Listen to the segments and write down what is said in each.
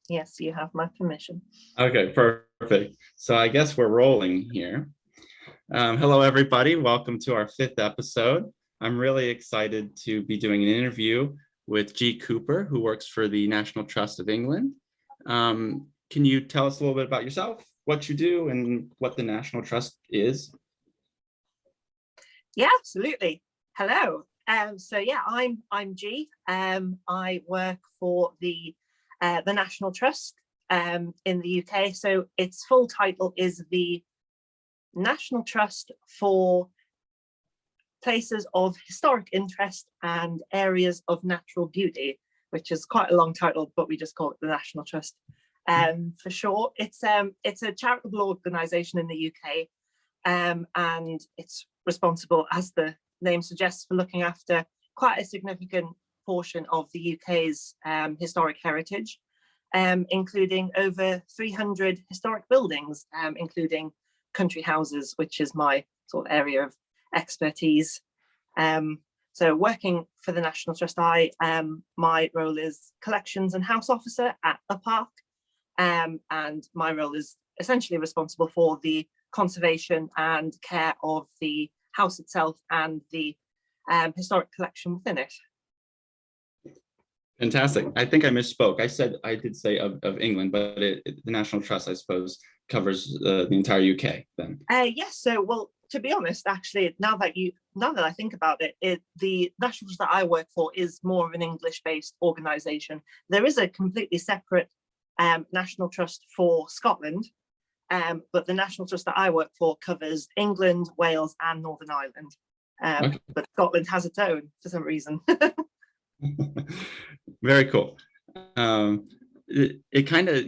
Yes, you have my permission. Okay, perfect. So I guess we're rolling here. Hello, everybody. Welcome to our 5th episode. I'm really excited to be doing an interview with G. Cooper, who works for the National Trust of England. Can you tell us a little bit about yourself, what you do, and what the National Trust is? Yeah, absolutely. Hello. I'm G. I work for the National Trust in the UK. So its full title is the National Trust for Places of Historic Interest and Areas of Natural Beauty, which is quite a long title, but we just call it the National Trust for short. It's a charitable organisation in the UK, and it's responsible, as the name suggests, for looking after quite a significant portion of the UK's historic heritage, including over 300 historic buildings, including country houses, which is my sort of area of expertise. So working for the National Trust, my role is collections and house officer at a park, and my role is essentially responsible for the conservation and care of the house itself and the historic collection within it. Fantastic. I think I misspoke. I did say of England, but the National Trust, I suppose, covers the entire UK then. Yes. So, well, to be honest, actually, now that I think about it, the National Trust that I work for is more of an English-based organisation. There is a completely separate National Trust for Scotland, but the National Trust that I work for covers England, Wales, and Northern Ireland. Okay. But Scotland has its own for some reason. Very cool. It kind of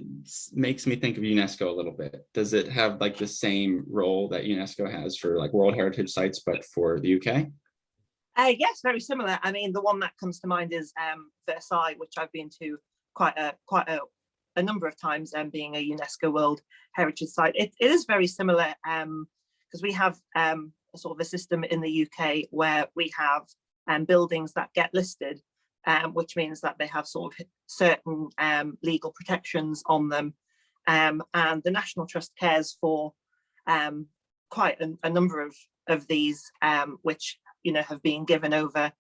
makes me think of UNESCO a little bit. Does it have like the same role that UNESCO has for like World Heritage Sites, but for the UK? Yes, very similar. I mean, the one that comes to mind is Versailles, which I've been to quite a number of times, being a UNESCO World Heritage Site. It is very similar because we have a sort of a system in the UK where we have buildings that get listed, which means that they have sort of certain legal protections on them. And the National Trust cares for quite a number of these, which, have been given over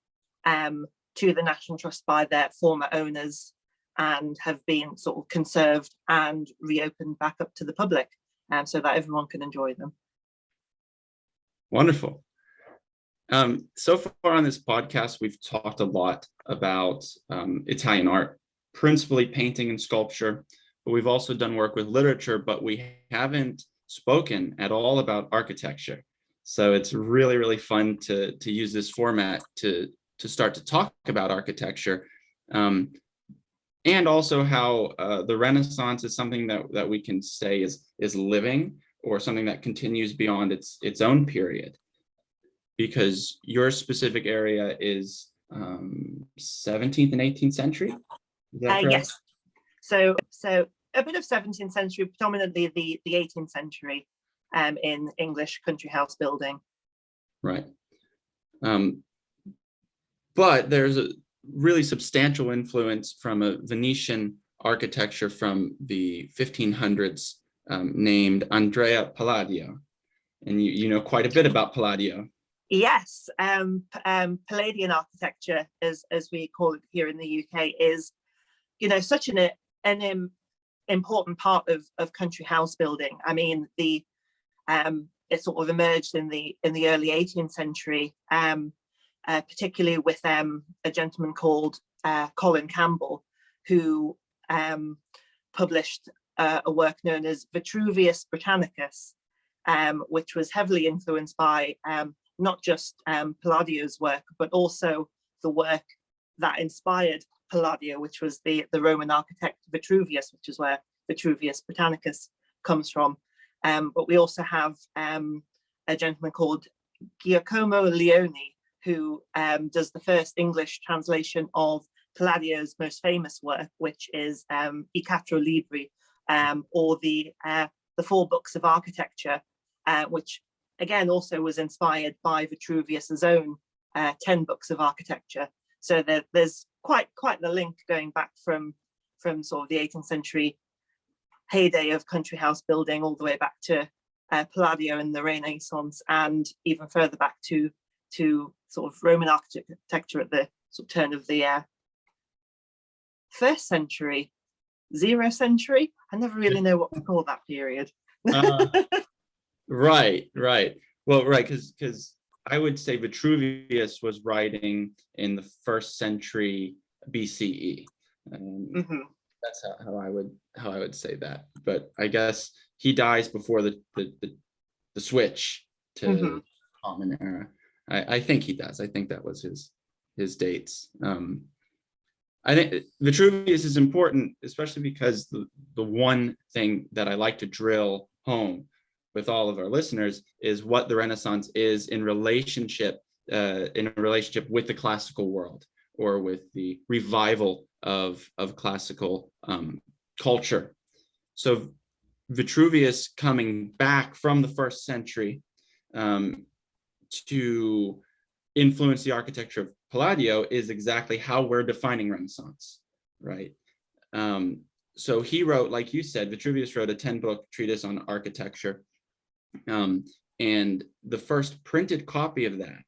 to the National Trust by their former owners and have been sort of conserved and reopened back up to the public, so that everyone can enjoy them. Wonderful. So far on this podcast, we've talked a lot about Italian art, principally painting and sculpture, but we've also done work with literature, but we haven't spoken at all about architecture. So it's really, really fun to use this format to start to talk about architecture, and also how the Renaissance is something that we can say is living, or something that continues beyond its own period. Because your specific area is 17th and 18th century? Is that correct? Yes. So a bit of 17th century, predominantly the 18th century in English country house building. Right. But there's a really substantial influence from a Venetian architecture from the 1500s named Andrea Palladio. And you know quite a bit about Palladio. Yes, Palladian architecture, as we call it here in the UK, is, such an important part of country house building. I mean, it sort of emerged in the early 18th century, particularly with a gentleman called Colin Campbell, who published a work known as Vitruvius Britannicus, which was heavily influenced by not just Palladio's work, but also the work that inspired Palladio, which was the Roman architect Vitruvius, which is where Vitruvius Britannicus comes from. But we also have a gentleman called Giacomo Leone, who does the first English translation of Palladio's most famous work, which is I Quattro Libri, or the 4 books of architecture, which again also was inspired by Vitruvius's own 10 books of architecture. So there's quite the link going back from from sort of the 18th century heyday of country house building all the way back to Palladio in the Renaissance, and even further back to sort of Roman architecture at the sort of turn of the first century, 0th century. I never really know what to call that period. Right. Well, right, because I would say Vitruvius was writing in the 1st century BCE. That's how I would say that. But I guess he dies before the switch to Common Era. I think he does. I think that was his dates. I think Vitruvius is important, especially because the one thing that I like to drill home with all of our listeners is what the Renaissance is in relationship with the classical world, or with the revival of classical culture. So Vitruvius coming back from the 1st century to influence the architecture of Palladio is exactly how we're defining Renaissance, right? So he wrote, like you said, Vitruvius wrote a 10-book treatise on architecture. And the first printed copy of that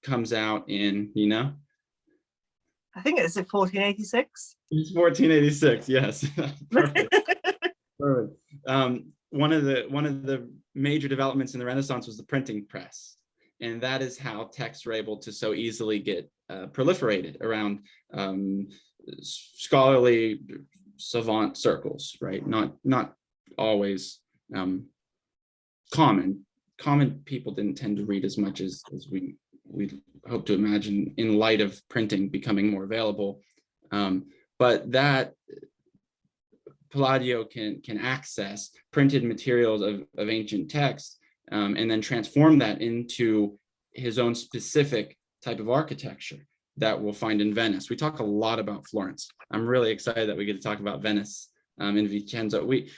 comes out in, I think it's 1486. It's 1486, yes. Perfect. Perfect. One of the major developments in the Renaissance was the printing press. And that is how texts were able to so easily get proliferated around scholarly savant circles, right? Not always common people didn't tend to read as much as we hope to imagine in light of printing becoming more available. But that Palladio can access printed materials of ancient texts and then transform that into his own specific type of architecture that we'll find in Venice. We talk a lot about Florence. I'm really excited that we get to talk about Venice in Vicenza. We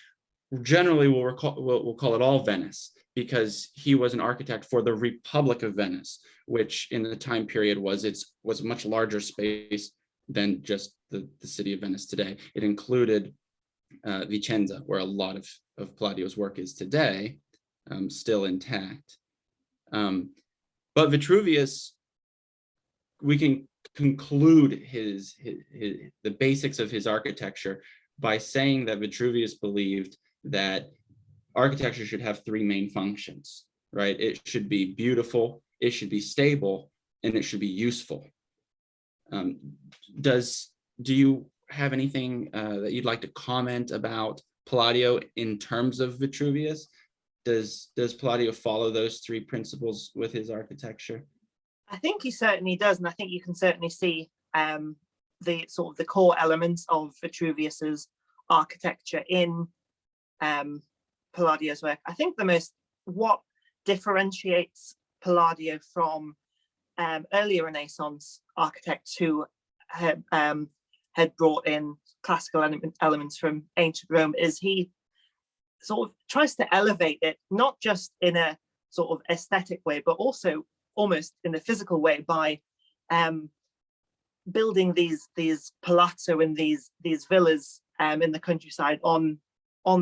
generally we'll call it all Venice, because he was an architect for the Republic of Venice, which in the time period was a much larger space than just the city of Venice today. It included Vicenza, where a lot of Palladio's work is today, still intact. But Vitruvius, we can conclude the basics of his architecture by saying that Vitruvius believed that architecture should have 3 main functions, right? It should be beautiful, it should be stable, and it should be useful. Do you have anything that you'd like to comment about Palladio in terms of Vitruvius? Does Palladio follow those 3 principles with his architecture? I think he certainly does, and I think you can certainly see the sort of the core elements of Vitruvius's architecture in Palladio's work. I think what differentiates Palladio from earlier Renaissance architects who had brought in classical elements from ancient Rome is he sort of tries to elevate it, not just in a sort of aesthetic way, but also almost in a physical way by building these palazzo and these villas in the countryside on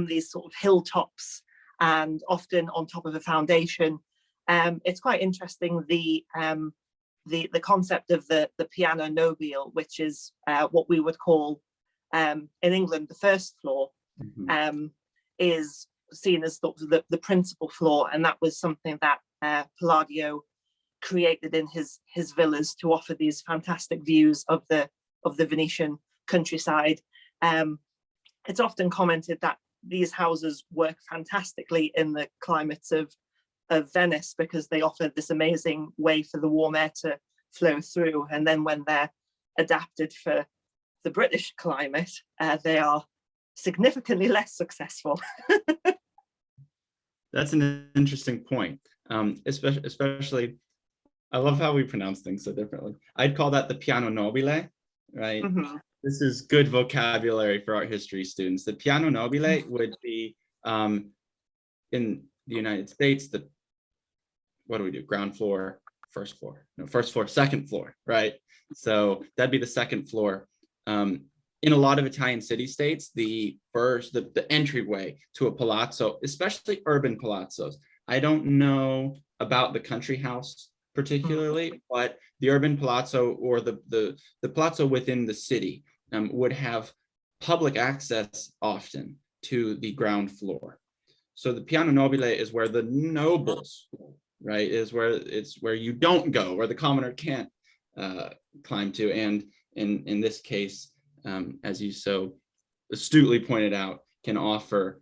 these sort of hilltops, and often on top of a foundation. It's quite interesting, the concept of the piano nobile, which is what we would call in England the first floor, is seen as the principal floor, and that was something that Palladio created in his villas to offer these fantastic views of the Venetian countryside. It's often commented that these houses work fantastically in the climates of Venice, because they offer this amazing way for the warm air to flow through, and then when they're adapted for the British climate, they are significantly less successful. That's an interesting point. Especially, I love how we pronounce things so differently. I'd call that the piano nobile, right? This is good vocabulary for art history students. The piano nobile would be in the United States, what do we do? Ground floor, first floor, second floor, right? So that'd be the second floor. in a lot of Italian city-states, the entryway to a palazzo, especially urban palazzos. I don't know about the country house particularly, but the urban palazzo or the palazzo within the city would have public access often to the ground floor. So the piano nobile is where the nobles, right, it's where you don't go, where the commoner can't climb to. And in this case, as you so astutely pointed out, can offer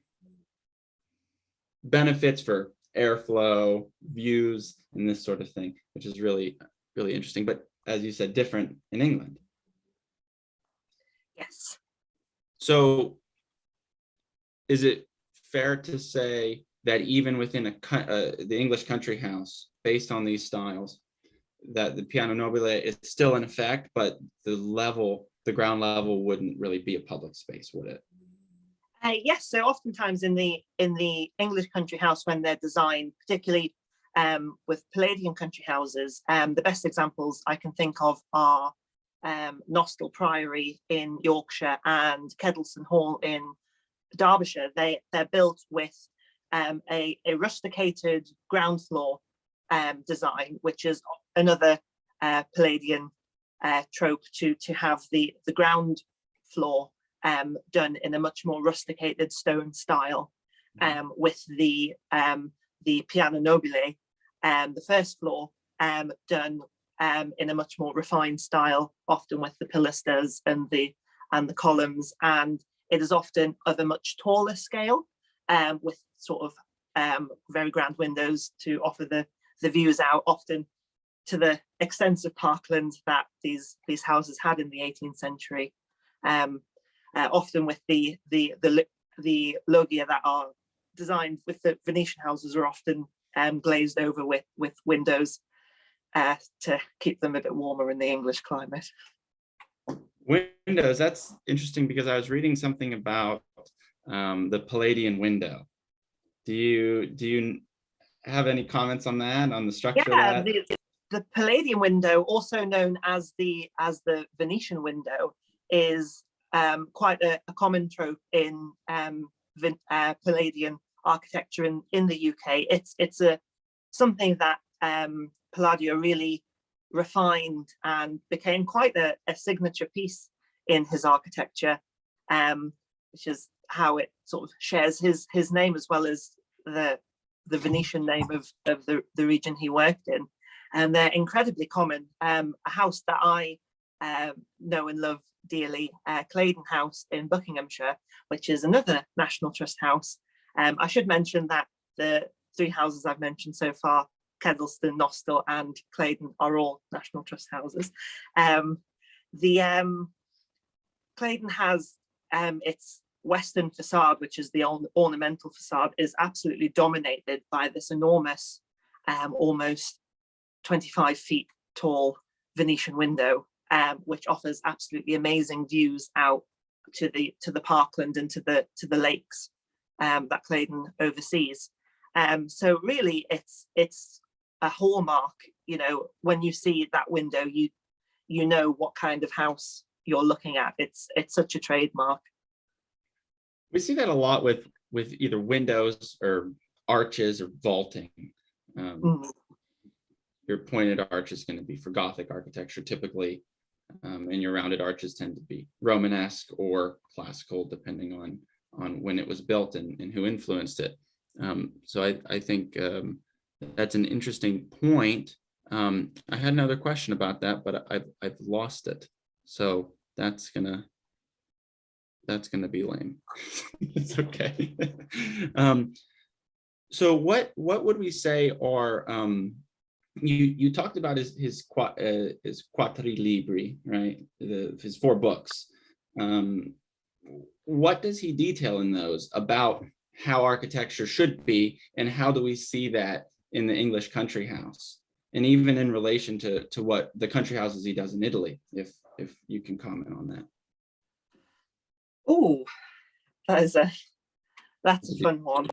benefits for airflow, views, and this sort of thing, which is really, really interesting. But as you said, different in England. Yes. So is it fair to say that even within the English country house, based on these styles, that the piano nobile is still in effect, but the ground level wouldn't really be a public space, would it? Yes, so oftentimes in the English country house, when they're designed, particularly with Palladian country houses, the best examples I can think of are Nostell Priory in Yorkshire and Kedleston Hall in Derbyshire. They're built with a rusticated ground floor design, which is another Palladian trope to have the ground floor done in a much more rusticated stone style, with the piano nobile, the first floor done in a much more refined style, often with the pilasters and the columns, and it is often of a much taller scale, with sort of very grand windows to offer the views out, often to the extensive parkland that these houses had in the 18th century. Often with the loggia that are designed with the Venetian houses are often glazed over with windows to keep them a bit warmer in the English climate. Windows, that's interesting, because I was reading something about the Palladian window. Do you have any comments on that, on the structure of that? The Palladian window, also known as the Venetian window, is quite a common trope in Palladian architecture in the UK. It's something that Palladio really refined and became quite a signature piece in his architecture, which is how it sort of shares his name as well as the Venetian name of the region he worked in. And they're incredibly common. A house that I know and love dearly, Claydon House in Buckinghamshire, which is another National Trust house. I should mention that the three houses I've mentioned so far, Kedleston, Nostell and Claydon, are all National Trust houses. The Claydon has its western facade, which is the ornamental facade, is absolutely dominated by this enormous, almost 25 feet tall Venetian window, which offers absolutely amazing views out to the parkland and to the lakes that Claydon oversees. So really, it's a hallmark. You know, when you see that window, you know what kind of house you're looking at. It's such a trademark. We see that a lot with either windows or arches or vaulting. Your pointed arch is going to be for Gothic architecture typically, and your rounded arches tend to be Romanesque or classical, depending on when it was built and who influenced it. So I think that's an interesting point. I had another question about that, but I've lost it. So that's gonna be lame. It's okay. So what would we say are you talked about his quattri libri, right? His 4 books. What does he detail in those about how architecture should be, and how do we see that in the English country house, and even in relation to what the country houses he does in Italy, if you can comment on that? Oh, that's a fun one.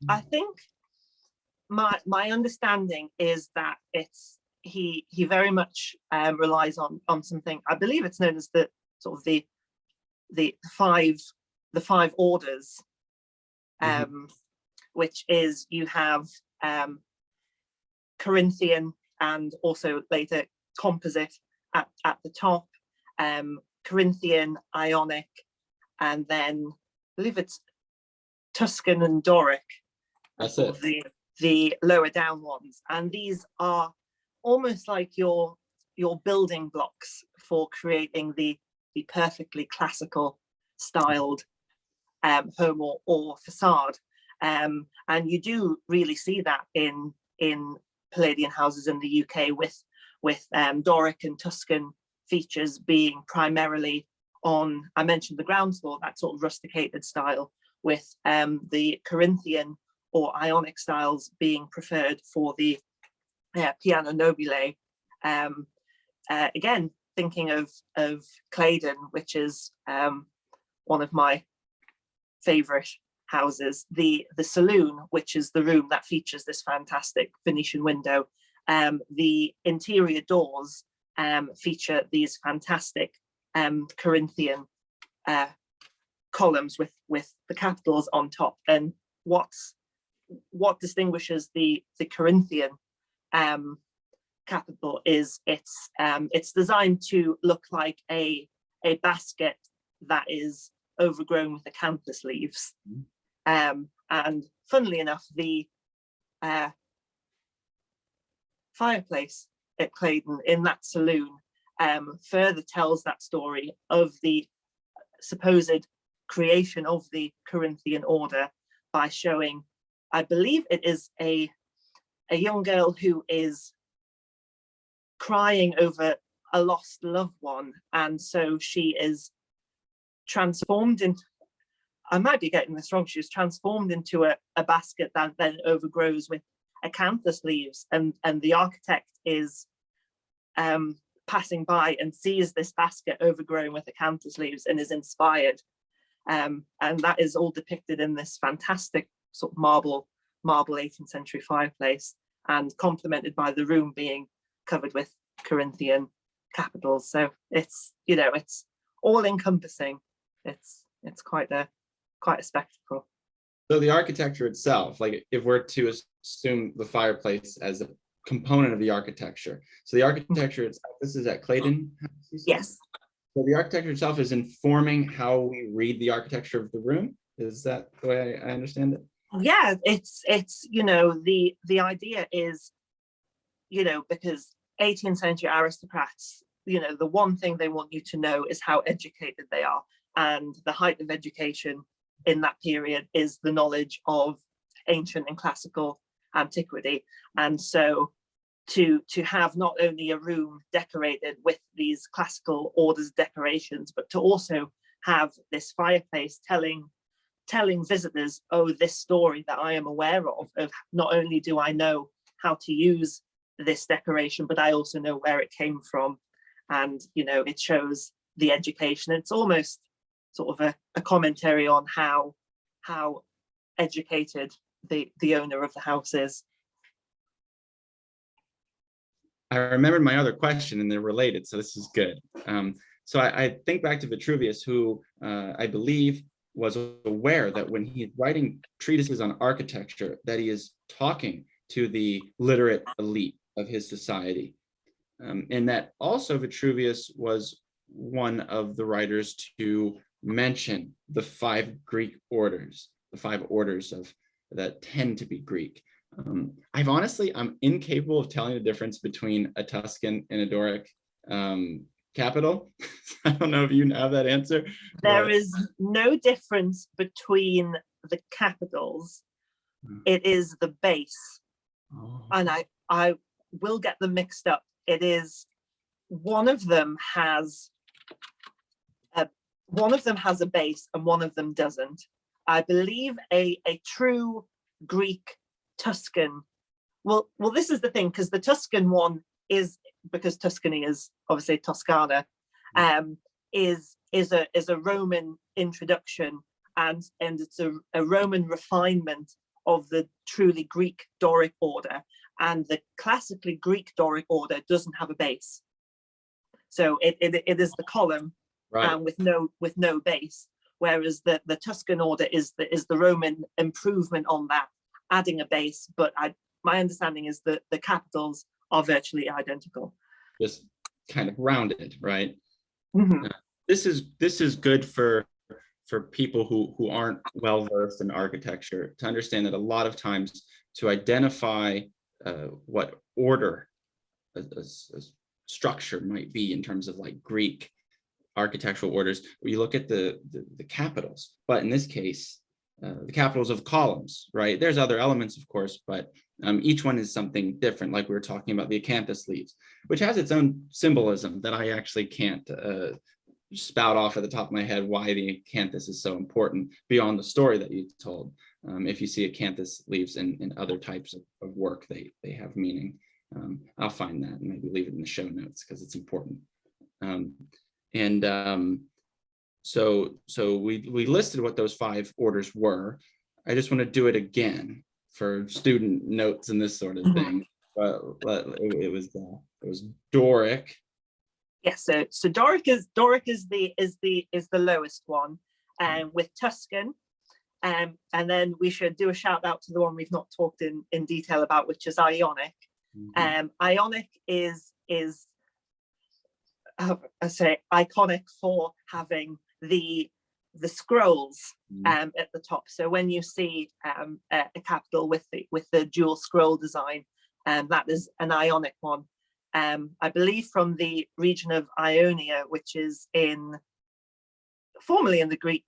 I think my understanding is that it's he very much relies on something. I believe it's known as the sort of the five orders, which is you have Corinthian and also later composite at the top, Corinthian, Ionic, and then I believe it's Tuscan and Doric. That's it. The lower down ones, and these are almost like your building blocks for creating the perfectly classical styled home or facade, and you do really see that in Palladian houses in the UK with Doric and Tuscan features being primarily on, I mentioned the ground floor, that sort of rusticated style, with the Corinthian or Ionic styles being preferred for the piano nobile. Again, thinking of Claydon, which is one of my favorite houses, the saloon, which is the room that features this fantastic Venetian window. The interior doors feature these fantastic Corinthian columns with the capitals on top. And what distinguishes the Corinthian capital is it's designed to look like a basket that is overgrown with acanthus leaves. And funnily enough, the fireplace at Claydon in that saloon further tells that story of the supposed creation of the Corinthian order by showing, I believe it is a young girl who is crying over a lost loved one, and so she is transformed into, I might be getting this wrong, she is transformed into a basket that then overgrows with acanthus leaves, and the architect is passing by and sees this basket overgrown with acanthus leaves and is inspired, and that is all depicted in this fantastic sort of marble 18th century fireplace, and complemented by the room being covered with Corinthian capitals. So it's, you know, it's all encompassing. It's quite a spectacle. So the architecture itself, like if we're to assume the fireplace as a component of the architecture, so the architecture itself, this is at Claydon? Yes. So the architecture itself is informing how we read the architecture of the room. Is that the way I understand it? Yeah, it's you know, the idea is, you know, because 18th century aristocrats, you know, the one thing they want you to know is how educated they are, and the height of education in that period is the knowledge of ancient and classical antiquity. And so to have not only a room decorated with these classical orders decorations, but to also have this fireplace telling visitors, oh, this story that I am aware of not only do I know how to use this decoration, but I also know where it came from. And, you know, it shows the education. It's almost sort of a commentary on how educated the owner of the house is. I remembered my other question and they're related, so this is good. So I think back to Vitruvius, who I believe was aware that when he's writing treatises on architecture, that he is talking to the literate elite of his society. And that also Vitruvius was one of the writers to mention the five Greek orders, the five orders of that tend to be Greek. I'm incapable of telling the difference between a Tuscan and a Doric capital. I don't know if you have that answer. There is no difference between the capitals. It is the base. And I will get them mixed up. It is one of them has a base and one of them doesn't. I believe a true Greek Tuscan. Well, this is the thing, because the Tuscan one is, because Tuscany is obviously Toscana, is a Roman introduction, and it's a Roman refinement of the truly Greek Doric order. and the classically Greek Doric order doesn't have a base. So it is the column, Right. with no base, whereas the Tuscan order is the Roman improvement on that, adding a base. But my understanding is that the capitals are virtually identical. Just kind of rounded, right? Mm-hmm. This is good for people who aren't well versed in architecture to understand that a lot of times to identify what order a structure might be in terms of like Greek architectural orders, where you look at the capitals, but in this case, the capitals of columns, right? There's other elements, of course, but each one is something different, like we were talking about the acanthus leaves, which has its own symbolism that I actually can't spout off at the top of my head why the acanthus is so important beyond the story that you told. If you see acanthus leaves in other types of work, they have meaning. I'll find that and maybe leave it in the show notes because it's important. So we listed what those 5 orders were. I just want to do it again for student notes and this sort of thing. But it was Doric. Yes, so Doric is the lowest one, with Tuscan, and then we should do a shout out to the one we've not talked in detail about, which is Ionic. Ionic is I say iconic for having the scrolls at the top. So when you see a capital with the dual scroll design, that is an Ionic one. I believe from the region of Ionia, which is formerly in the Greek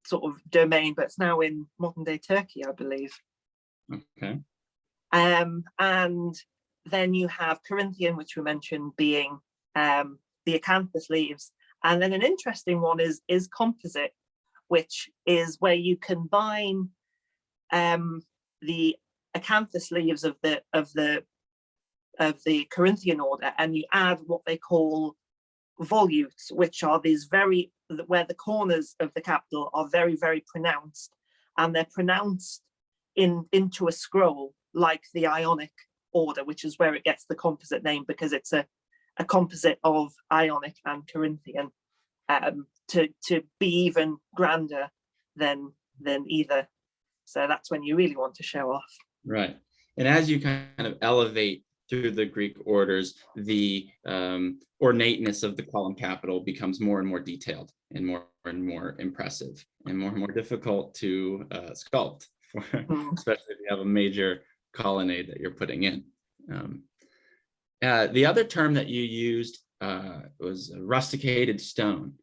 sort of domain, but it's now in modern day Turkey, I believe. Okay. And then you have Corinthian, which we mentioned, being the acanthus leaves. And then an interesting one is composite, which is where you combine the acanthus leaves of the Corinthian order, and you add what they call volutes, which are these where the corners of the capital are very, very pronounced, and they're pronounced into a scroll like the Ionic order, which is where it gets the composite name, because it's a composite of Ionic and Corinthian, to be even grander than either. So that's when you really want to show off. Right. And as you kind of elevate through the Greek orders, the ornateness of the column capital becomes more and more detailed and more impressive and more difficult to sculpt, especially if you have a major colonnade that you're putting in. The other term that you used was rusticated stone.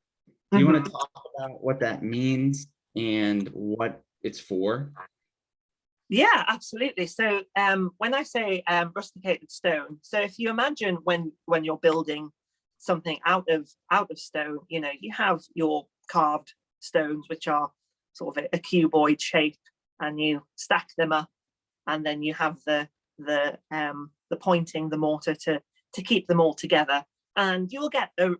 Do you want to talk about what that means and what it's for? Yeah, absolutely. So when I say rusticated stone, so if you imagine when you're building something out of stone, you have your carved stones, which are sort of a cuboid shape, and you stack them up, and then you have the pointing, the mortar to keep them all together, and you'll get a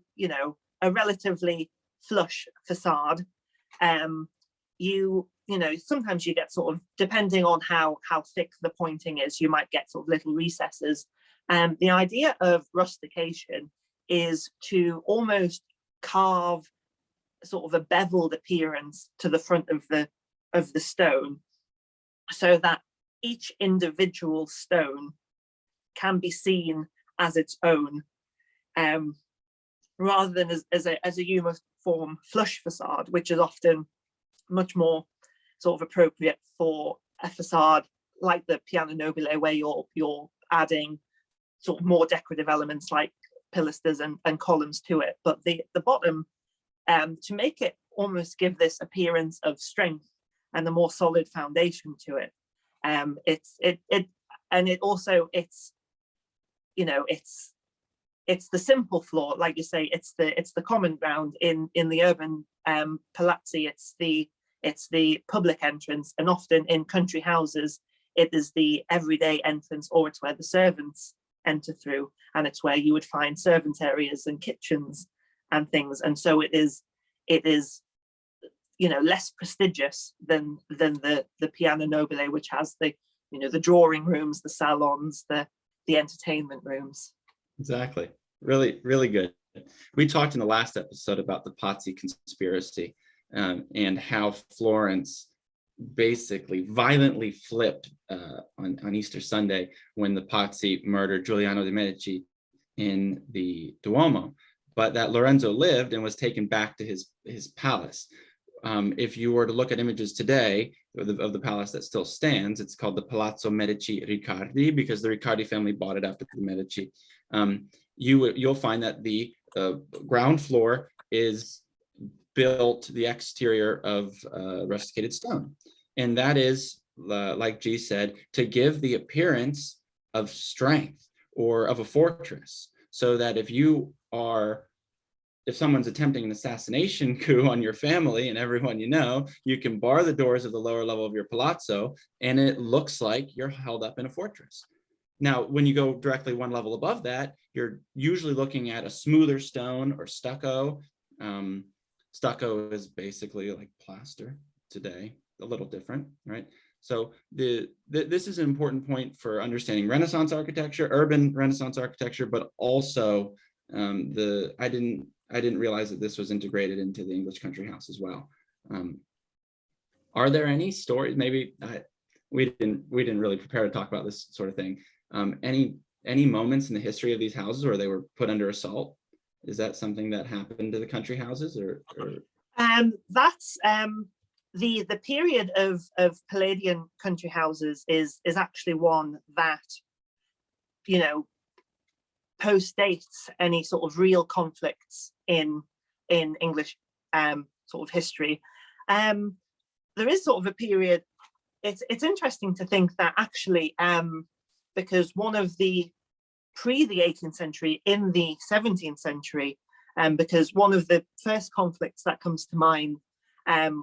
relatively flush facade. Sometimes you get sort of, depending on how thick the pointing is, you might get sort of little recesses. The idea of rustication is to almost carve sort of a beveled appearance to the front of the stone, so that each individual stone can be seen as its own, rather than as a uniform flush facade, which is often much more sort of appropriate for a facade like the piano nobile, where you're adding sort of more decorative elements like pilasters and columns to it. But the bottom, to make it almost give this appearance of strength and a more solid foundation to it, it's the simple floor, like you say, it's the common ground in the urban palazzi. It's the public entrance, and often in country houses it is the everyday entrance, or it's where the servants enter through, and it's where you would find servant areas and kitchens and things. And so it is less prestigious than the piano nobile, which has the the drawing rooms, the salons, the entertainment rooms. Exactly. Really, really good. We talked in the last episode about the Pazzi conspiracy, and how Florence basically violently flipped on Easter Sunday when the Pazzi murdered Giuliano de' Medici in the Duomo, but that Lorenzo lived and was taken back to his palace. If you were to look at images today of the palace that still stands, it's called the Palazzo Medici Riccardi, because the Riccardi family bought it after the Medici. You'll find that the ground floor is built the exterior of rusticated stone. And that is, like G said, to give the appearance of strength or of a fortress, so that if someone's attempting an assassination coup on your family and everyone you can bar the doors of the lower level of your palazzo, and it looks like you're held up in a fortress. Now, when you go directly one level above that, you're usually looking at a smoother stone or stucco. Stucco is basically like plaster today, a little different, right? So this is an important point for understanding Renaissance architecture, urban Renaissance architecture, but also I didn't realize that this was integrated into the English country house as well. Are there any stories? Maybe we didn't really prepare to talk about this sort of thing. Any moments in the history of these houses where they were put under assault? Is that something that happened to the country houses, or? That's the period of Palladian country houses is actually one that postdates any sort of real conflicts in English sort of history. There is sort of a period. It's interesting to think that actually, because one of the the 18th century, in the 17th century, because one of the first conflicts that comes to mind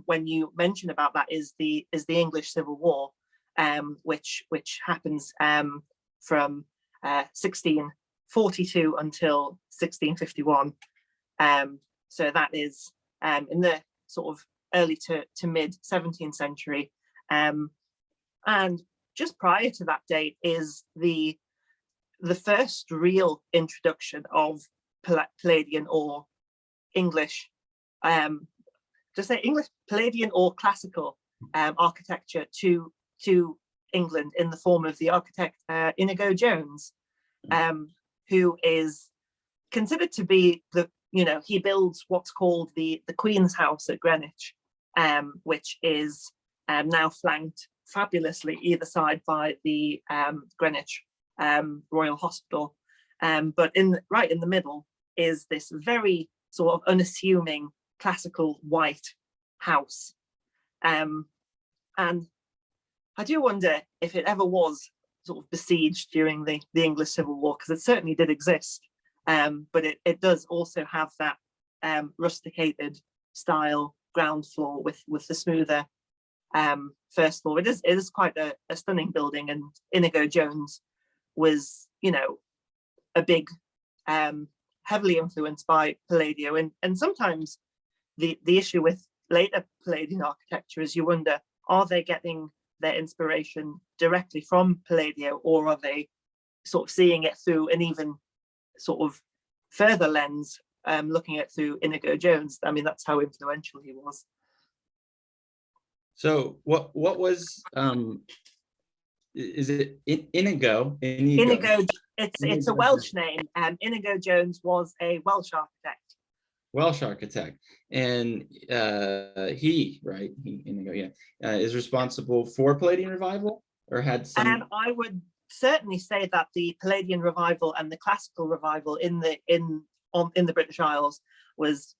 when you mention about that is the English Civil War, which happens from 1642 until 1651. So that is in the sort of early to mid 17th century. And just prior to that date is the first real introduction of Palladian or English, just say English, Palladian or classical architecture to England in the form of the architect Inigo Jones, who is considered to be he builds what's called the Queen's House at Greenwich, which is now flanked fabulously either side by the Greenwich Royal Hospital, but right in the middle is this very sort of unassuming classical white house, and I do wonder if it ever was sort of besieged during the English Civil War, because it certainly did exist, but it does also have that rusticated style ground floor with the smoother first floor. It is quite a stunning building, and Inigo Jones was a big heavily influenced by Palladio, and sometimes the issue with later Palladian architecture is you wonder, are they getting their inspiration directly from Palladio, or are they sort of seeing it through an even sort of further lens, looking at it through Inigo Jones? I mean, that's how influential he was. So what was is it Inigo? Inigo, it's a Welsh name. Inigo Jones was a Welsh architect. And Inigo, is responsible for Palladian revival, or had some. I would certainly say that the Palladian revival and the classical revival in the British Isles was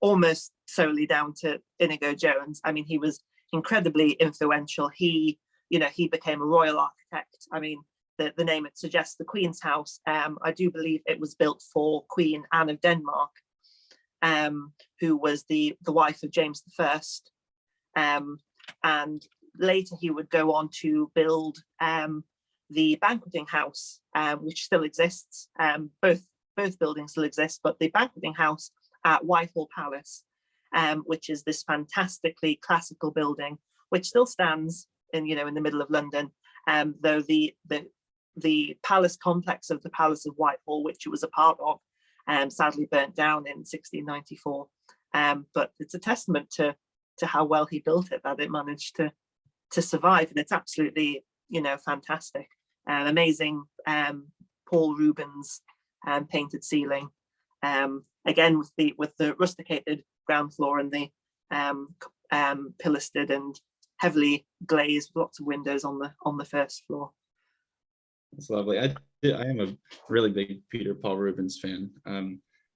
almost solely down to Inigo Jones. I mean, he was incredibly influential. He became a royal architect. I mean, the name it suggests, the Queen's House. I do believe it was built for Queen Anne of Denmark, who was the wife of James I. And later he would go on to build the banqueting house, which still exists. Both buildings still exist, but the banqueting house at Whitehall Palace, which is this fantastically classical building, which still stands in the middle of London, though the palace complex of the Palace of Whitehall, which it was a part of, sadly burnt down in 1694. But it's a testament to how well he built it, that it managed to survive, and it's absolutely, fantastic. Amazing Paul Rubens painted ceiling, again with the rusticated ground floor and the pilastered and heavily glazed, lots of windows on the first floor. That's lovely. I am a really big Peter Paul Rubens fan.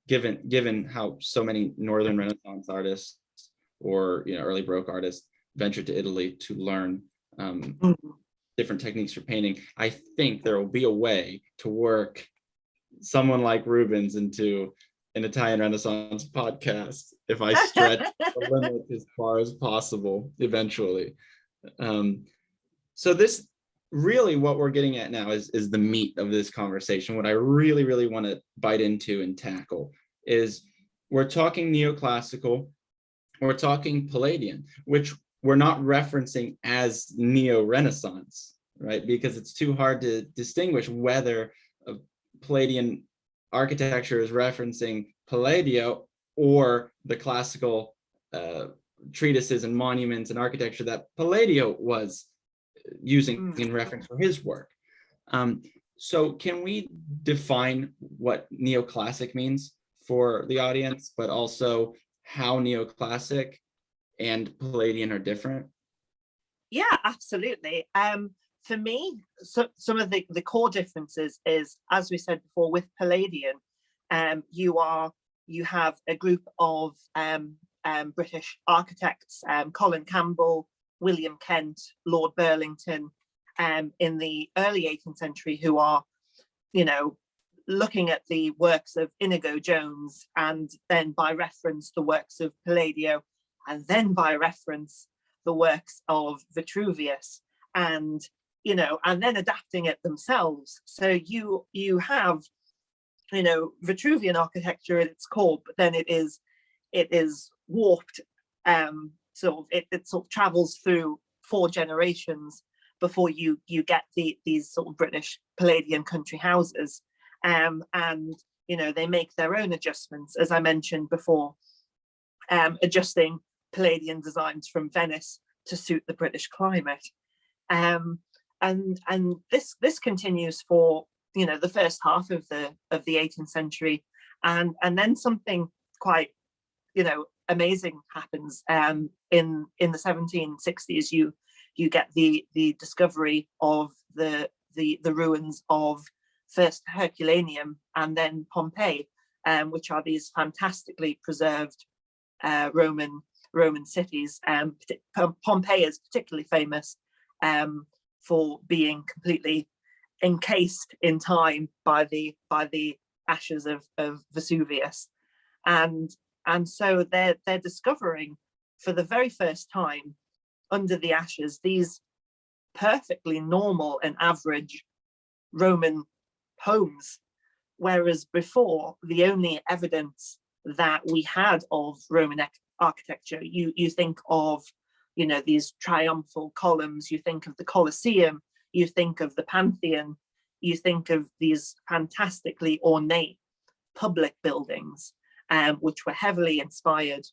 Given how so many Northern Renaissance artists or early Baroque artists ventured to Italy to learn different techniques for painting, I think there will be a way to work someone like Rubens into an Italian Renaissance podcast if I stretch the limit as far as possible eventually. So this really what we're getting at now is the meat of this conversation. What I really, really want to bite into and tackle is we're talking neoclassical, we're talking Palladian, which we're not referencing as neo-Renaissance, right? Because it's too hard to distinguish whether a Palladian architecture is referencing Palladio or the classical treatises and monuments and architecture that Palladio was using in reference for his work. So can we define what neoclassic means for the audience, but also how neoclassic and Palladian are different? Yeah, absolutely. For me, some of the core differences is, as we said before, with Palladian, you have a group of British architects, Colin Campbell, William Kent, Lord Burlington, in the early 18th century, who are, looking at the works of Inigo Jones, and then by reference the works of Palladio, and then by reference the works of Vitruvius, and then adapting it themselves. So you have, Vitruvian architecture at its core, but then it is warped. It sort of travels through 4 generations before you get these sort of British Palladian country houses, and they make their own adjustments, as I mentioned before, adjusting Palladian designs from Venice to suit the British climate, and this continues for the first half of the 18th century, and then something quite amazing happens. In the 1760s, you get the discovery of the ruins of first Herculaneum and then Pompeii, which are these fantastically preserved Roman cities. Pompeii is particularly famous for being completely encased in time by the ashes of Vesuvius, and so they're discovering for the very first time under the ashes these perfectly normal and average Roman homes, whereas before the only evidence that we had of Roman architecture, you think of these triumphal columns, you think of the Colosseum, you think of the Pantheon, you think of these fantastically ornate public buildings, which were heavily inspired,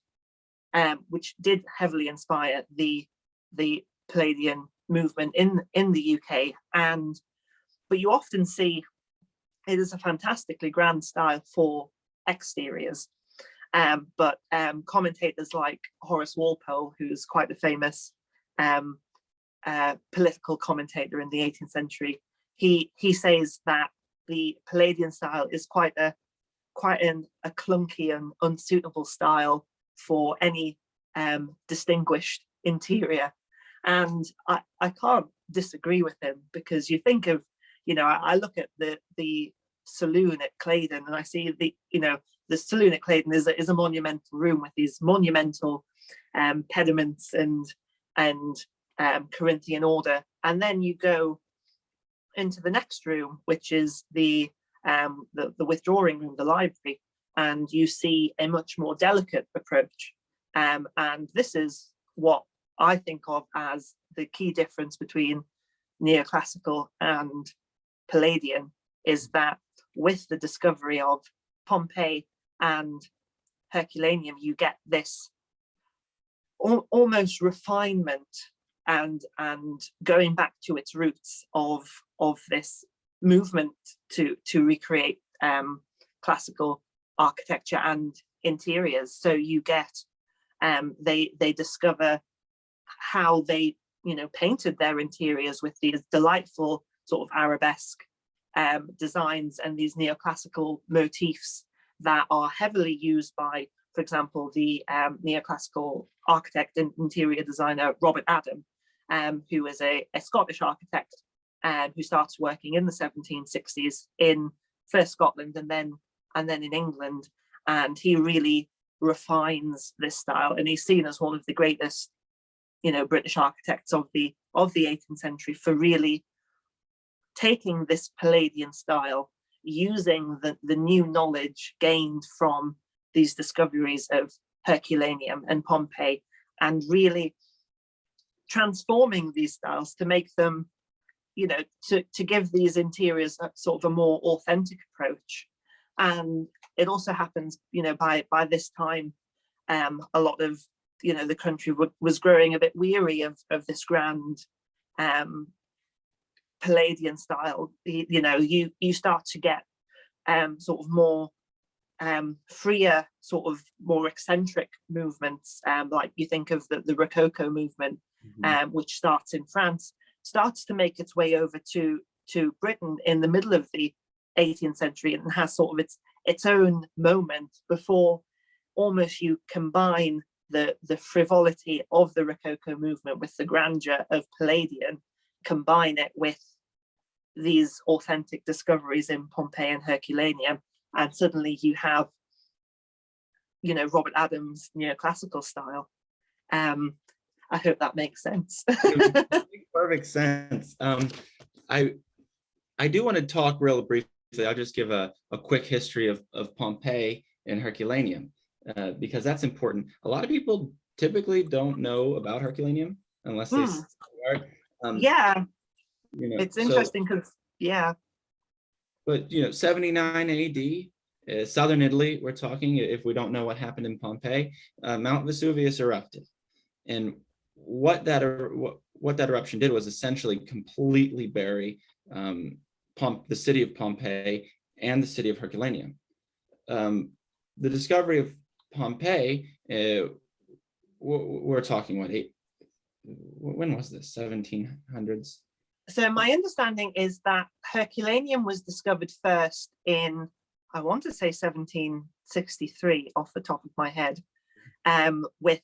which did heavily inspire the Palladian movement in the UK. But you often see it is a fantastically grand style for exteriors. But commentators like Horace Walpole, who's quite a famous political commentator in the 18th century, he says that the Palladian style is quite a clunky and unsuitable style for any distinguished interior. And I can't disagree with him, because you think of, I look at the saloon at Claydon, and I see the saloon at Claydon is a monumental room with these monumental pediments and Corinthian order. And then you go into the next room, which is the withdrawing room, the library, and you see a much more delicate approach. And this is what I think of as the key difference between neoclassical and Palladian is that with the discovery of Pompeii and Herculaneum, you get this almost refinement and going back to its roots of this movement to recreate classical architecture and interiors. So you get they discover how they painted their interiors with these delightful sort of arabesque designs and these neoclassical motifs that are heavily used by, for example, the neoclassical architect and interior designer Robert Adam, who is a Scottish architect who starts working in the 1760s in first Scotland and then in England, and he really refines this style, and he's seen as one of the greatest British architects of the 18th century for really taking this Palladian style, using the new knowledge gained from these discoveries of Herculaneum and Pompeii, and really transforming these styles to make them, to give these interiors a sort of a more authentic approach. And it also happens, by this time, a lot of, the country was growing a bit weary of this grand Palladian style. You start to get sort of more freer, sort of more eccentric movements, like you think of the Rococo movement, which starts in France, starts to make its way over to Britain in the middle of the 18th century, and has sort of its own moment before almost you combine the frivolity of the Rococo movement with the grandeur of Palladian, combine it with these authentic discoveries in Pompeii and Herculaneum, and suddenly you have, Robert Adams' neoclassical style. I hope that makes sense. It makes perfect sense. I do want to talk real briefly. I'll just give a quick history of Pompeii and Herculaneum, because that's important. A lot of people typically don't know about Herculaneum unless they start. Yeah, it's interesting because, But 79 AD, southern Italy, we're talking, if we don't know what happened in Pompeii, Mount Vesuvius erupted. And what that eruption did was essentially completely bury the city of Pompeii and the city of Herculaneum. The discovery of Pompeii, we're talking when was this? 1700s? So my understanding is that Herculaneum was discovered first in, I want to say 1763 off the top of my head, with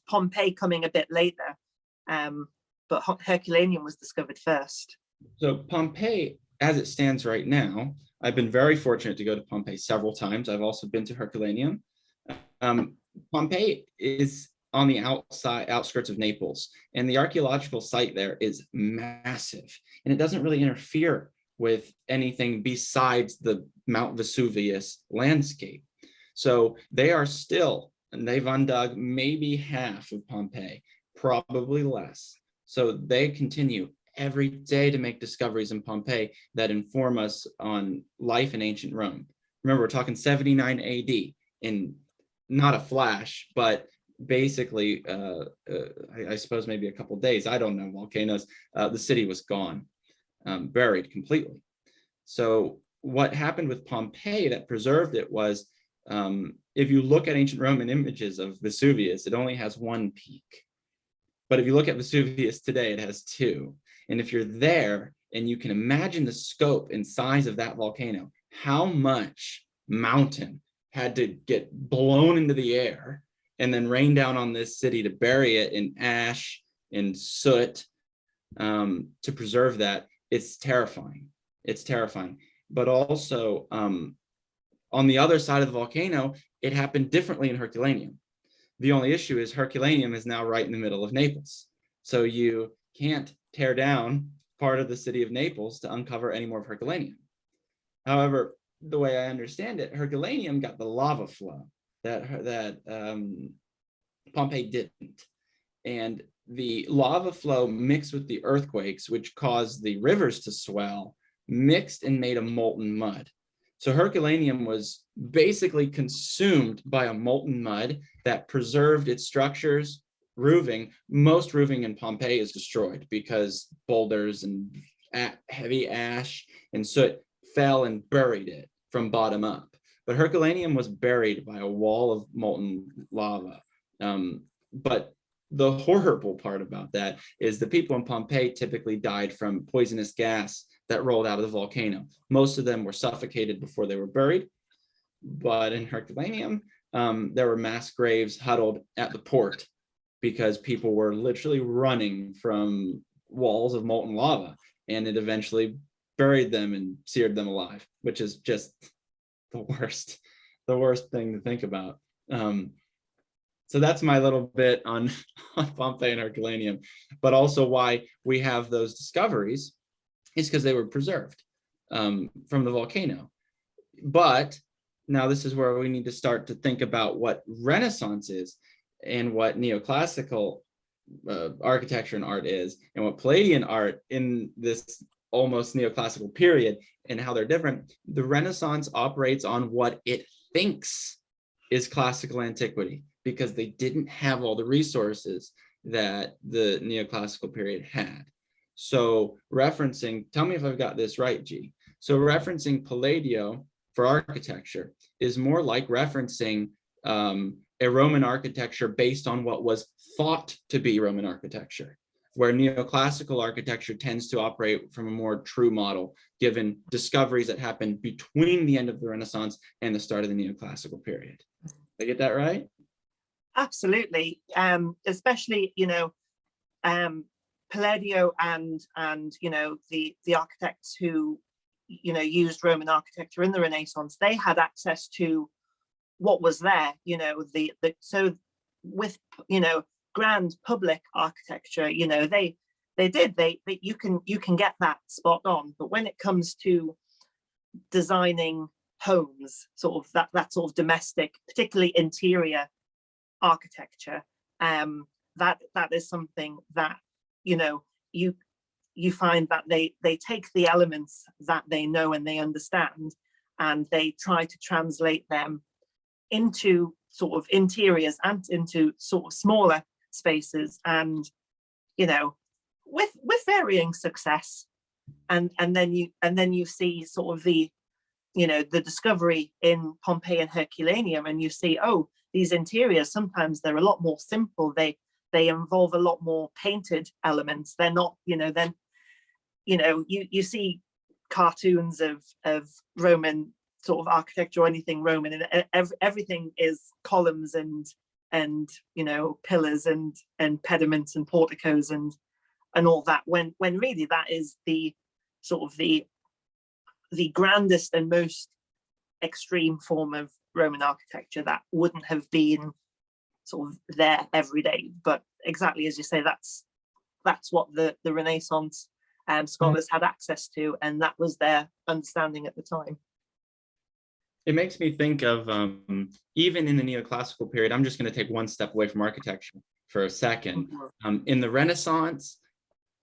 Pompeii coming a bit later, but Herculaneum was discovered first. So Pompeii, as it stands right now, I've been very fortunate to go to Pompeii several times. I've also been to Herculaneum. Pompeii is on the outskirts of Naples, and the archaeological site there is massive, and it doesn't really interfere with anything besides the Mount Vesuvius landscape. So they are still, and they've undug maybe half of Pompeii, probably less. So they continue every day to make discoveries in Pompeii that inform us on life in ancient Rome. Remember, we're talking 79 AD, in not a flash, but basically, I suppose maybe a couple days, I don't know, volcanoes, the city was gone, buried completely. So what happened with Pompeii that preserved it was, if you look at ancient Roman images of Vesuvius, it only has one peak. But if you look at Vesuvius today, it has two. And if you're there and you can imagine the scope and size of that volcano, how much mountain had to get blown into the air and then rain down on this city to bury it in ash and soot, to preserve that, it's terrifying. It's terrifying. But also, on the other side of the volcano, it happened differently in Herculaneum. The only issue is Herculaneum is now right in the middle of Naples. So you can't tear down part of the city of Naples to uncover any more of Herculaneum. However, the way I understand it, Herculaneum got the lava flow that Pompeii didn't. And the lava flow mixed with the earthquakes, which caused the rivers to swell, mixed and made a molten mud. So Herculaneum was basically consumed by a molten mud that preserved its structures. Roofing, most roofing in Pompeii is destroyed because boulders and heavy ash and soot fell and buried it from bottom up. But Herculaneum was buried by a wall of molten lava. But the horrible part about that is the people in Pompeii typically died from poisonous gas that rolled out of the volcano. Most of them were suffocated before they were buried. But in Herculaneum, there were mass graves huddled at the port because people were literally running from walls of molten lava, and it eventually buried them and seared them alive, which is just the worst thing to think about. So that's my little bit on Pompeii and Herculaneum, but also why we have those discoveries is because they were preserved from the volcano. But now this is where we need to start to think about what Renaissance is and what neoclassical architecture and art is, and what Palladian art in this almost neoclassical period, and how they're different. The Renaissance operates on what it thinks is classical antiquity, because they didn't have all the resources that the neoclassical period had. So referencing, tell me if I've got this right, G. So referencing Palladio for architecture is more like referencing a Roman architecture based on what was thought to be Roman architecture, where neoclassical architecture tends to operate from a more true model, given discoveries that happened between the end of the Renaissance and the start of the neoclassical period. Did I get that right? Absolutely. Especially, Palladio and the architects who used Roman architecture in the Renaissance, they had access to what was there. So with grand public architecture, they you can get that spot on. But when it comes to designing homes, sort of that sort of domestic, particularly interior architecture, that is something that you find that they take the elements that they know and they understand, and they try to translate them into sort of interiors and into sort of smaller spaces, and with varying success. And then you see sort of the discovery in Pompeii and Herculaneum, and you see, oh, these interiors, sometimes they're a lot more simple. They involve a lot more painted elements. They're not, then you see cartoons of Roman sort of architecture or anything Roman, and everything is columns and pillars and pediments and porticos and all that, when really that is the sort of the grandest and most extreme form of Roman architecture that wouldn't have been sort of there every day. But exactly as you say, that's what the Renaissance scholars had access to, and that was their understanding at the time. It makes me think of even in the neoclassical period. I'm just going to take one step away from architecture for a second. In the Renaissance,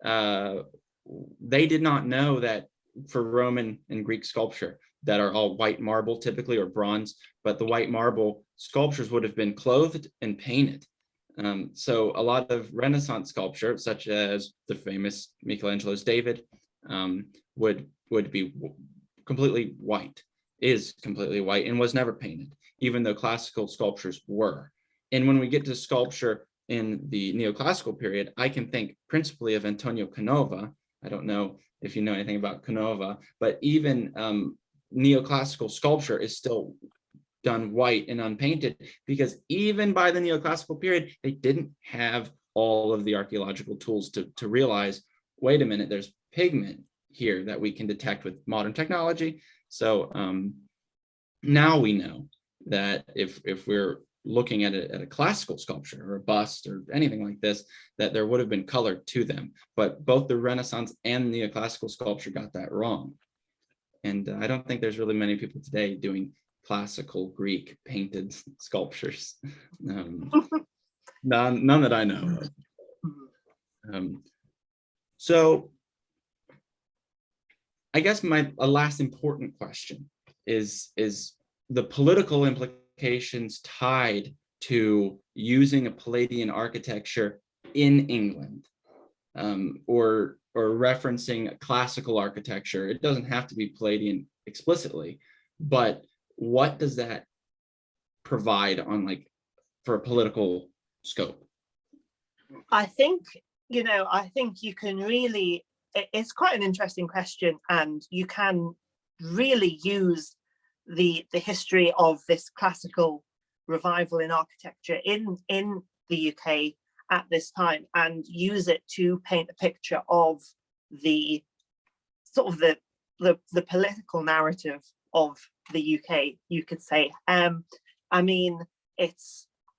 they did not know that for Roman and Greek sculpture that are all white marble typically, or bronze, but the white marble sculptures would have been clothed and painted. So a lot of Renaissance sculpture, such as the famous Michelangelo's David, would be completely white, is completely white, and was never painted, even though classical sculptures were. And when we get to sculpture in the neoclassical period, I can think principally of Antonio Canova. I don't know if you know anything about Canova, but even neoclassical sculpture is still done white and unpainted, because even by the neoclassical period, they didn't have all of the archaeological tools to realize, wait a minute, there's pigment here that we can detect with modern technology. So now we know that if we're looking at a classical sculpture or a bust or anything like this, that there would have been color to them. But both the Renaissance and neoclassical sculpture got that wrong. And I don't think there's really many people today doing classical Greek painted sculptures. None that I know of. So I guess a last important question is the political implications tied to using a Palladian architecture in England, or referencing classical architecture. It doesn't have to be Palladian explicitly, but what does that provide on, like, for a political scope? I think, I think you can really, it's quite an interesting question, and you can really use the history of this classical revival in architecture in the UK at this time and use it to paint a picture of the sort of the political narrative of the UK, you could say. I mean,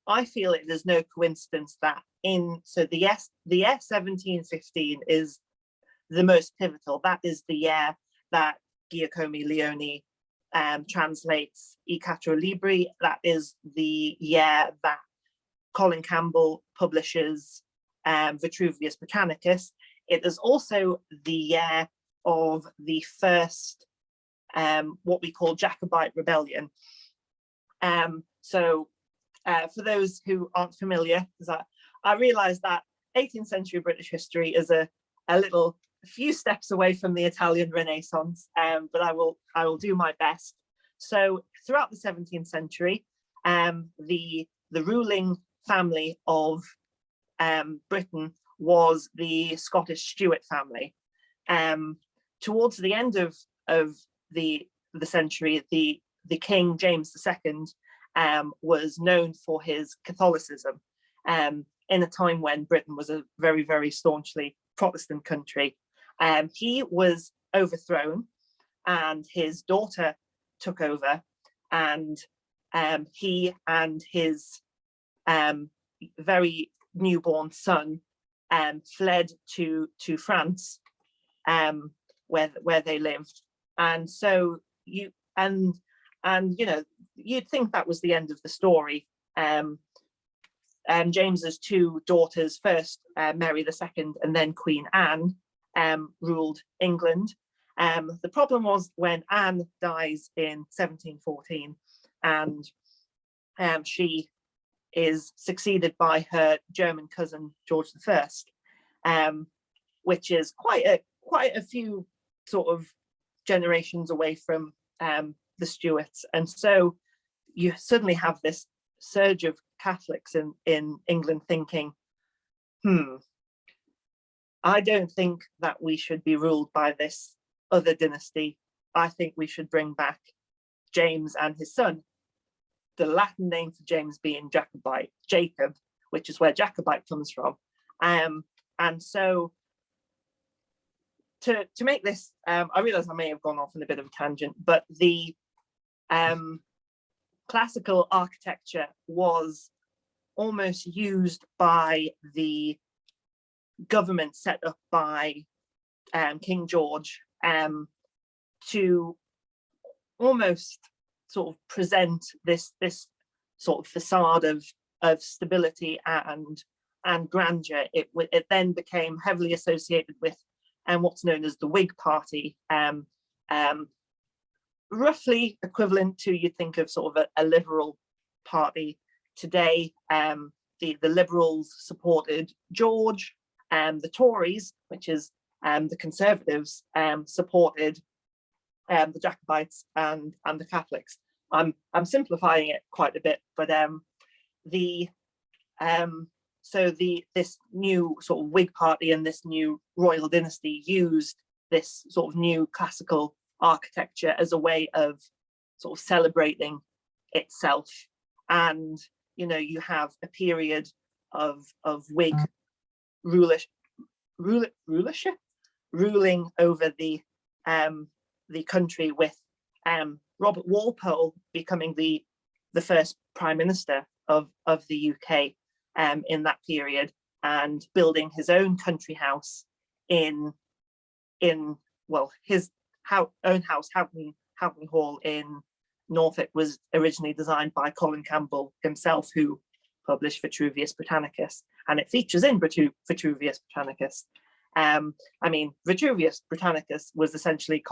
I feel it is no coincidence that the year 1715 is the most pivotal. That is the year that Giacomo Leone translates I Quattro Libri. That is the year that Colin Campbell publishes Vitruvius Britannicus. It is also the year of the first what we call Jacobite rebellion. So for those who aren't familiar, because I realise that 18th century British history is a few steps away from the Italian Renaissance, but I will do my best. So throughout the 17th century, the ruling family of Britain was the Scottish Stuart family. Towards the end of the century, the King James II was known for his Catholicism in a time when Britain was a very, very staunchly Protestant country. He was overthrown and his daughter took over, and he and his very newborn son fled to France, where they lived. And so you'd think that was the end of the story. James's two daughters, first Mary II and then Queen Anne, ruled England. The problem was when Anne dies in 1714, and she is succeeded by her German cousin George I, which is quite a few sort of generations away from the Stuarts. And so you suddenly have this surge of Catholics in England thinking, I don't think that we should be ruled by this other dynasty. I think we should bring back James and his son. The Latin name for James being Jacobite, Jacob, which is where Jacobite comes from. And so to make this, I realize I may have gone off on a bit of a tangent, but the classical architecture was almost used by the government set up by King George to almost sort of present this sort of facade of stability and grandeur. It then became heavily associated with what's known as the Whig Party, roughly equivalent to, you'd think of sort of a liberal party today. The Liberals supported George, the Tories, which is the Conservatives, supported the Jacobites and the Catholics. I'm simplifying it quite a bit, but this new sort of Whig Party and this new royal dynasty used this sort of new classical architecture as a way of sort of celebrating itself. And you have a period of Whig rulership ruling over the country, with Robert Walpole becoming the first prime minister of the UK in that period, and building his own country house in his own house, Houghton Hall in Norfolk, was originally designed by Colin Campbell himself, who published Vitruvius Britannicus, and it features in Vitruvius Britannicus. I mean, Vitruvius Britannicus was essentially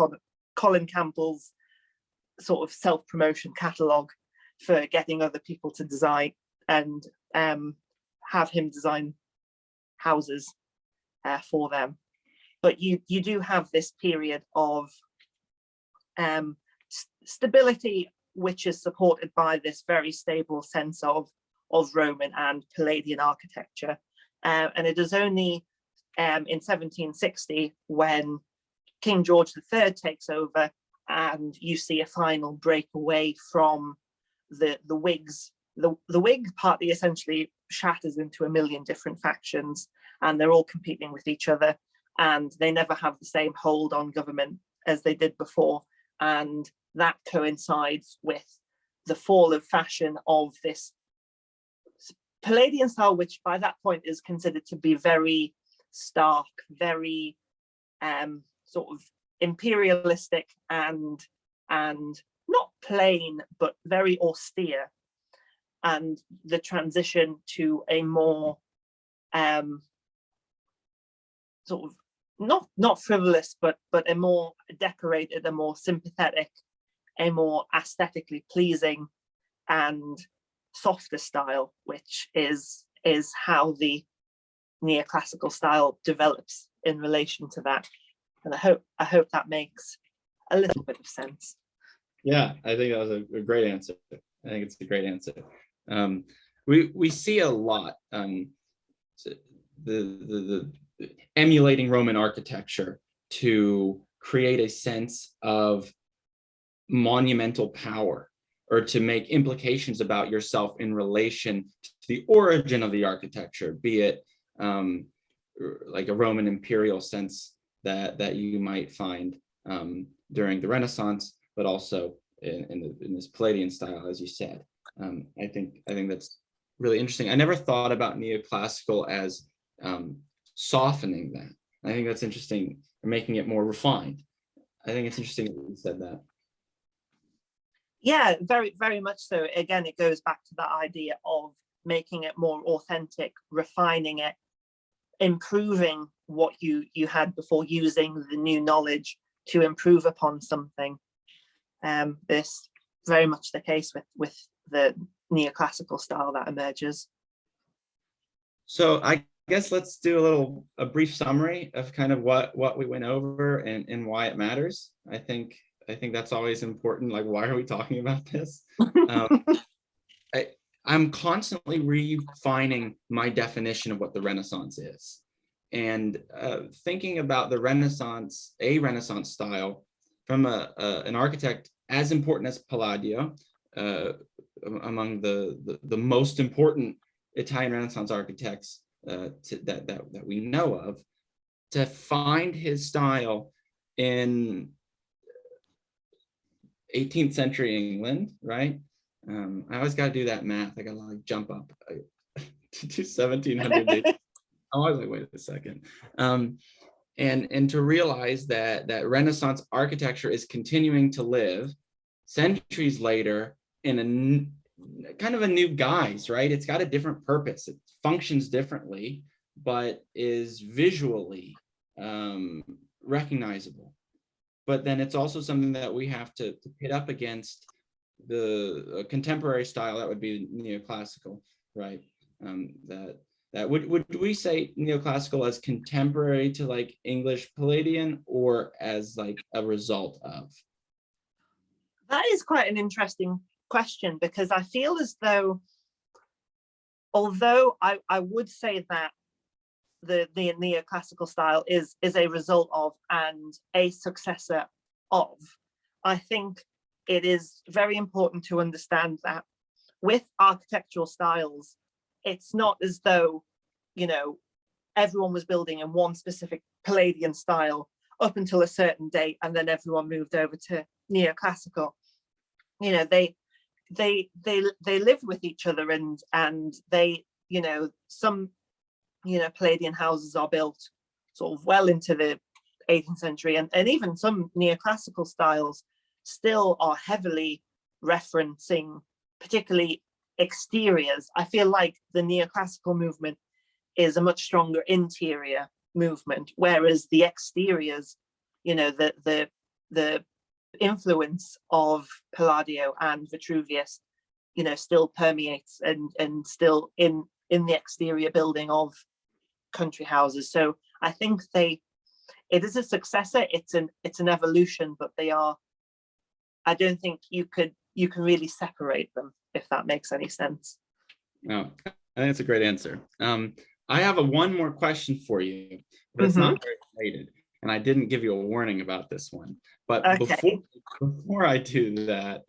Colin Campbell's sort of self-promotion catalogue for getting other people to design and have him design houses for them. But you do have this period of stability, which is supported by this very stable sense of Roman and Palladian architecture. And it is only in 1760 when King George III takes over and you see a final break away from the Whigs. The Whig party essentially shatters into a million different factions, and they're all competing with each other, and they never have the same hold on government as they did before. And that coincides with the fall of fashion of this Palladian style, which by that point is considered to be very stark, very sort of imperialistic and not plain, but very austere. And the transition to a more sort of not frivolous, but a more decorated, a more sympathetic, a more aesthetically pleasing and softer style, which is how the neoclassical style develops in relation to that. And I hope that makes a little bit of sense. Yeah, I think that was a great answer. I think it's a great answer. We see a lot the emulating Roman architecture to create a sense of monumental power, or to make implications about yourself in relation to the origin of the architecture, be it like a Roman imperial sense that you might find during the Renaissance, but also in this Palladian style, as you said. I think that's really interesting. I never thought about neoclassical as softening that. I think that's interesting, or making it more refined. I think it's interesting that you said that. Yeah, very, very much so. Again, it goes back to that idea of making it more authentic, refining it, improving what you had before, using the new knowledge to improve upon something. This very much the case with the neoclassical style that emerges. So I guess let's do a brief summary of kind of what we went over and why it matters. I think that's always important. Like, why are we talking about this? I'm constantly refining my definition of what the Renaissance is, and thinking about the Renaissance, a Renaissance style, from an architect as important as Palladio, among the most important Italian Renaissance architects that we know of, to find his style in 18th century England, right? I always got to do that math. I got to like jump up to 1700. I'm always like, wait a second. And to realize that Renaissance architecture is continuing to live centuries later in a kind of a new guise, right? It's got a different purpose. It functions differently, but is visually recognizable. But then it's also something that we have to pit up against the contemporary style that would be neoclassical, right? That would we say neoclassical as contemporary to like English Palladian, or as like a result of? That is quite an interesting question, because I feel as though, although I would say that the neoclassical style is a result of and a successor of, I think it is very important to understand that with architectural styles, it's not as though, you know, everyone was building in one specific Palladian style up until a certain date, and then everyone moved over to neoclassical. You know, they lived with each other, and they, you know, some, you know, Palladian houses are built sort of well into the 18th century, and even some neoclassical styles still are heavily referencing, particularly exteriors. I feel like the neoclassical movement is a much stronger interior movement, whereas the exteriors, you know, the influence of Palladio and Vitruvius, you know, still permeates and still in the exterior building of country houses. So I think it is a successor. It's an evolution, but they are. I don't think you can really separate them, if that makes any sense. No, I think that's a great answer. I have one more question for you, but it's not very related, and I didn't give you a warning about this one. But okay. before I do that,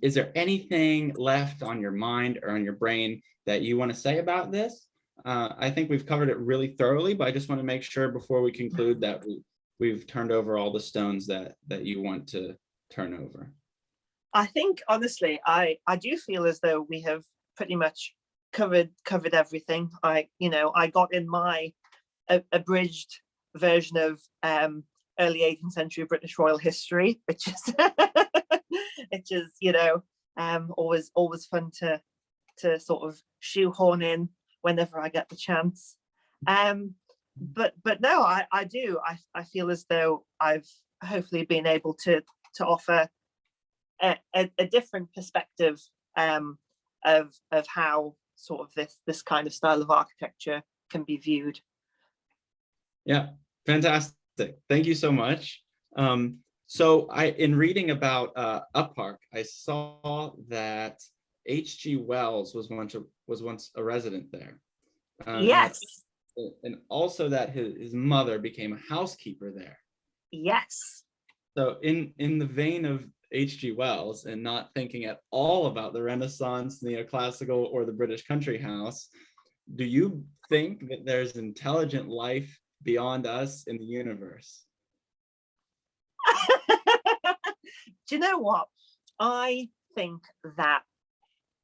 is there anything left on your mind or on your brain that you want to say about this? I think we've covered it really thoroughly, but I just want to make sure before we conclude that we've turned over all the stones that you want to turn over. I think, honestly, I do feel as though we have pretty much covered everything. I got in my abridged version of early 18th century British royal history, which is always fun to sort of shoehorn in whenever I get the chance. But no, I do. I feel as though I've hopefully been able to offer a different perspective of how sort of this kind of style of architecture can be viewed. Yeah, fantastic. Thank you so much. So in reading about Uppark, I saw that H.G. Wells was once a resident there. Yes. And also that his mother became a housekeeper there. Yes. So in the vein of H.G. Wells and not thinking at all about the Renaissance, neoclassical, or the British country house, do you think that there's intelligent life beyond us in the universe? Do you know what? I think that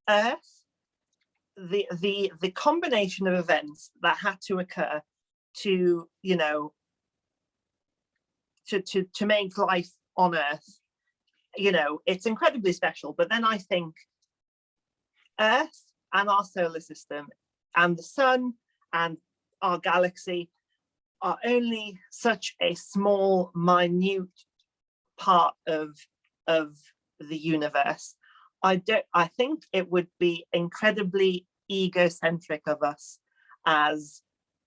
Earth, the combination of events that had to occur to, you know, to make life on Earth, you know, it's incredibly special. But then I think Earth and our solar system and the sun and our galaxy are only such a small, minute part of the universe. I think it would be incredibly egocentric of us as,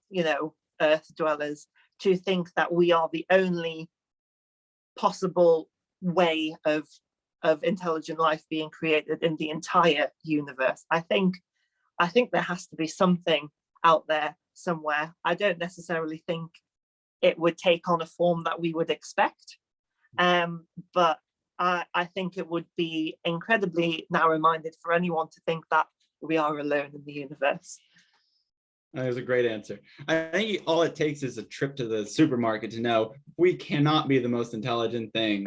you know, Earth dwellers to think that we are the only possible way of intelligent life being created in the entire universe. I think there has to be something out there somewhere. I don't necessarily think it would take on a form that we would expect, but I think it would be incredibly narrow-minded for anyone to think that we are alone in the universe. That was a great answer. I think all it takes is a trip to the supermarket to know we cannot be the most intelligent thing.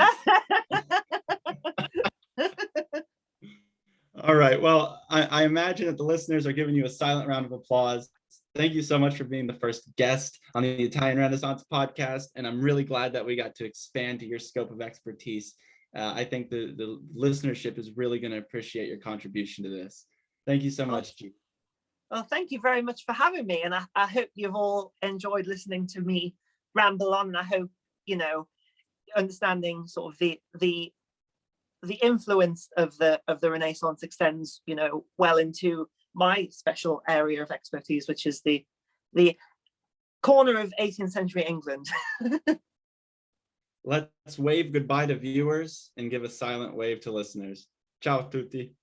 All right. Well, I imagine that the listeners are giving you a silent round of applause. Thank you so much for being the first guest on the Italian Renaissance podcast. And I'm really glad that we got to expand to your scope of expertise. I think the listenership is really going to appreciate your contribution to this. Thank you so much, G. Well, thank you very much for having me. And I hope you've all enjoyed listening to me ramble on. And I hope, you know, understanding sort of the influence of the Renaissance extends, you know, well into my special area of expertise, which is the corner of 18th century England. Let's wave goodbye to viewers and give a silent wave to listeners. Ciao tutti.